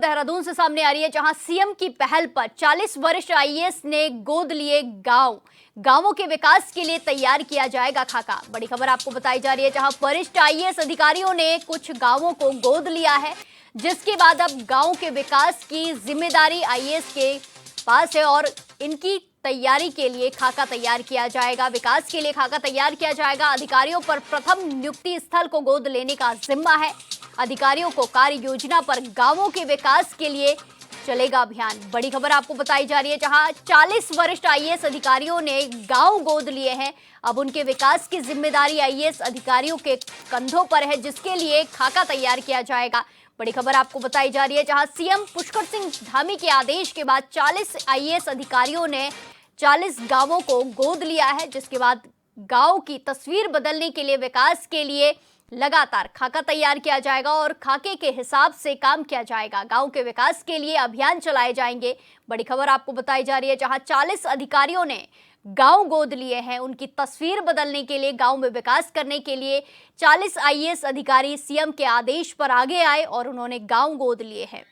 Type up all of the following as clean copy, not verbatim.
देहरादून से सामने आ रही है, जहां सीएम की पहल पर 40 वरिष्ठ आईएएस ने गोद लिए गांवों के विकास के लिए तैयार किया जाएगा खाका। बड़ी खबर आपको बताई जा रही है, जहां वरिष्ठ आईएएस अधिकारियों ने कुछ गांवों को गोद लिया है, जिसके बाद अब गांव के विकास की जिम्मेदारी आईएएस के पास है और इनकी तैयारी के लिए खाका तैयार किया जाएगा। विकास के लिए खाका तैयार किया जाएगा। अधिकारियों पर प्रथम नियुक्ति स्थल को गोद लेने का जिम्मा है। अधिकारियों को कार्य योजना पर गांवों के विकास के लिए चलेगा अभियान। बड़ी खबर आपको बताई जा रही है, जहां 40 वरिष्ठ आईएएस अधिकारियों ने गांव गोद लिए हैं। अब उनके विकास की जिम्मेदारी आईएएस अधिकारियों के कंधों पर है, जिसके लिए खाका तैयार किया जाएगा। बड़ी खबर आपको बताई जा रही है, जहां सीएम पुष्कर सिंह धामी के आदेश के बाद 40 आईएएस अधिकारियों ने 40 गांवों को गोद लिया है, जिसके बाद गांव की तस्वीर बदलने के लिए, विकास के लिए लगातार खाका तैयार किया जाएगा और खाके के हिसाब से काम किया जाएगा। गांव के विकास के लिए अभियान चलाए जाएंगे। बड़ी खबर आपको बताई जा रही है, जहां 40 अधिकारियों ने गांव गोद लिए हैं। उनकी तस्वीर बदलने के लिए, गांव में विकास करने के लिए 40 आईएएस अधिकारी सीएम के आदेश पर आगे आए और उन्होंने गांव गोद लिए हैं।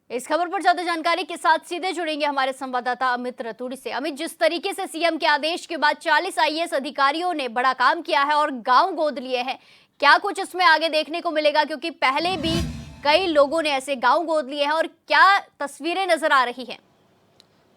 इस खबर पर ज्यादा जानकारी के साथ सीधे जुड़ेंगे हमारे संवाददाता अमित रतूड़ी से। अमित, जिस तरीके से सीएम के आदेश के बाद 40 आईएएस अधिकारियों ने बड़ा काम किया है और गांव गोद लिए हैं, क्या कुछ इसमें आगे देखने को मिलेगा? क्योंकि पहले भी कई लोगों ने ऐसे गांव गोद लिए हैं, और क्या तस्वीरें नजर आ रही हैं?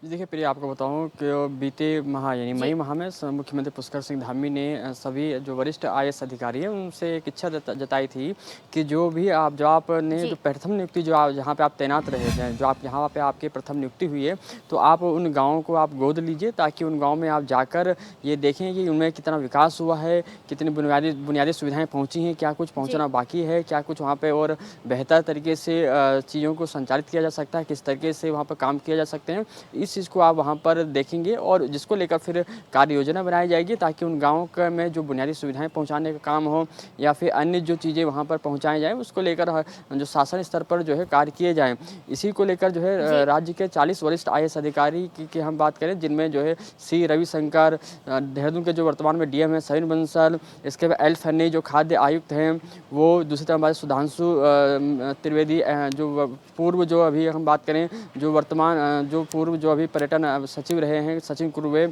देखिए प्रिय, आपको बताऊं कि बीते माह यानी मई माह में मुख्यमंत्री पुष्कर सिंह धामी ने सभी जो वरिष्ठ आईएएस अधिकारी हैं उनसे एक इच्छा जताई थी कि जो आपने जो प्रथम नियुक्ति जहाँ पे आप तैनात रहे थे, जो आप यहाँ पे आपकी प्रथम नियुक्ति हुई है, तो आप उन गाँवों को आप गोद लीजिए, ताकि उन गाँव में आप जाकर ये देखें कि उनमें कितना विकास हुआ है, कितनी बुनियादी सुविधाएँ पहुँची हैं, क्या कुछ पहुँचना बाकी है, क्या कुछ वहाँ पर और बेहतर तरीके से चीज़ों को संचालित किया जा सकता है, किस तरीके से वहाँ पर काम किया जा सकते हैं। इस चीज़ को आप वहाँ पर देखेंगे और जिसको लेकर फिर कार्य योजना बनाई जाएगी, ताकि उन गाँव में जो बुनियादी सुविधाएं पहुँचाने का काम हो या फिर अन्य जो चीज़ें वहाँ पर पहुँचाई जाएँ, उसको लेकर जो शासन स्तर पर जो है कार्य किए जाएँ। इसी को लेकर जो है राज्य के 40 वरिष्ठ आईएएस अधिकारी की हम बात करें, जिनमें जो है सी रविशंकर, देहरादून के जो वर्तमान में डीएम है सविन बंसल, इसके बाद एल फन्नी जो खाद्य आयुक्त हैं वो, दूसरी तरफ हमारे सुधांशु त्रिवेदी जो पूर्व जो अभी हम बात करें जो वर्तमान जो पूर्व जो अभी पर्यटन सचिव रहे हैं सचिन कुर्वे,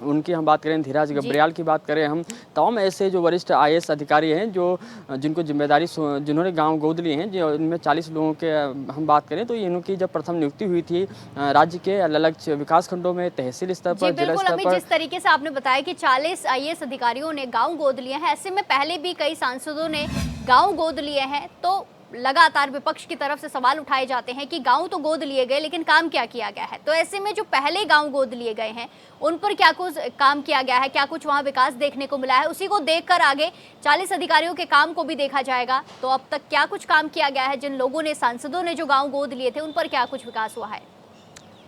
उनकी हम बात करें, धीराज गब्रियाल की बात करें, हम तमाम ऐसे जो वरिष्ठ आईएएस अधिकारी हैं जो जिनको जिम्मेदारी जिन्होंने गांव गोद लिए हैं, जो इनमें 40 लोगों के हम बात करें, तो इनकी जब प्रथम नियुक्ति हुई थी राज्य के अलग अलग विकास खंडों में, तहसील स्तर पर, जिला स्तर पर। जिस तरीके से आपने बताया कि 40 आईएएस अधिकारियों ने गाँव गोद लिए हैं, ऐसे में पहले भी कई सांसदों ने गाँव गोद लिए हैं, तो लगातार विपक्ष की तरफ से सवाल उठाए जाते हैं कि गांव तो गोद लिए गए, लेकिन काम क्या किया गया है? तो ऐसे में जो पहले गांव गोद लिए गए हैं, उन पर क्या कुछ काम किया गया है? क्या कुछ वहां विकास देखने को मिला है? उसी को देखकर आगे 40 अधिकारियों के काम को भी देखा जाएगा। तो अब तक क्या कुछ काम किया गया है? जिन लोगों ने, सांसदों ने जो गाँव गोद लिए थे, उन पर क्या कुछ विकास हुआ है?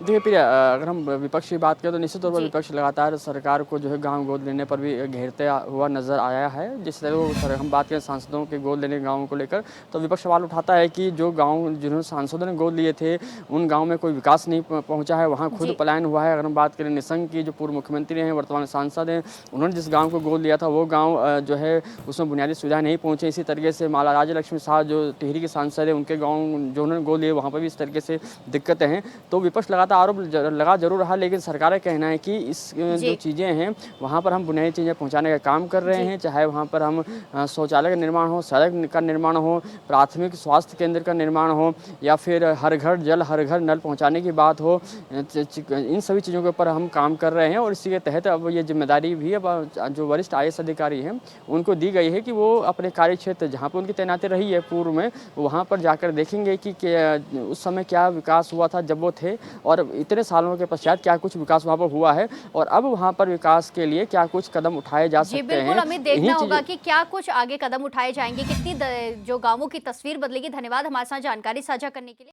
देखिए प्रिया, अगर हम विपक्ष की बात करें तो निश्चित तौर पर विपक्ष लगातार सरकार को जो है गांव गोद लेने पर भी घेरते हुआ नजर आया है। जिस तरह हम बात करें सांसदों के गोद लेने गाँवों को लेकर, तो विपक्ष सवाल उठाता है कि जो गांव जिन्होंने सांसदों ने गोद लिए थे, उन गाँव में कोई विकास नहीं पहुँचा है, वहाँ खुद पलायन हुआ है। अगर हम बात करें निशंक की, जो पूर्व मुख्यमंत्री हैं, वर्तमान सांसद हैं, उन्होंने जिस गाँव को गोद लिया था वो गाँव जो है उसमें बुनियादी सुविधाएँ नहीं पहुँचे। इसी तरीके से माला राज्य लक्ष्मी शाह जो टिहरी के सांसद हैं, उनके गाँव जो उन्होंने गोद लिए, वहाँ पर भी इस तरीके से दिक्कतें हैं। तो विपक्ष लगातार आरोप जरूर रहा, लेकिन सरकार का कहना है कि इस जो चीज़ें हैं वहाँ पर हम बुनियादी चीज़ें पहुँचाने का काम कर रहे हैं, चाहे वहाँ पर हम शौचालय का निर्माण हो, सड़क का निर्माण हो, प्राथमिक स्वास्थ्य केंद्र का निर्माण हो, या फिर हर घर जल, हर घर नल पहुँचाने की बात हो, इन सभी चीज़ों के ऊपर हम काम कर रहे हैं। और इसी के तहत अब ये जिम्मेदारी भी अब जो वरिष्ठ आईएएस अधिकारी हैं उनको दी गई है कि वो अपने कार्य क्षेत्र जहाँ पर उनकी तैनाती रही है पूर्व में, वहाँ पर जाकर देखेंगे कि उस समय क्या विकास हुआ था जब वो थे, और इतने सालों के पश्चात क्या कुछ विकास वहाँ पर हुआ है, और अब वहाँ पर विकास के लिए क्या कुछ कदम उठाए जा सकते हैं। बिल्कुल, हमें देखना होगा कि क्या कुछ आगे कदम उठाए जाएंगे, कितनी जो गांवों की तस्वीर बदलेगी। धन्यवाद हमारे साथ जानकारी साझा करने के लिए।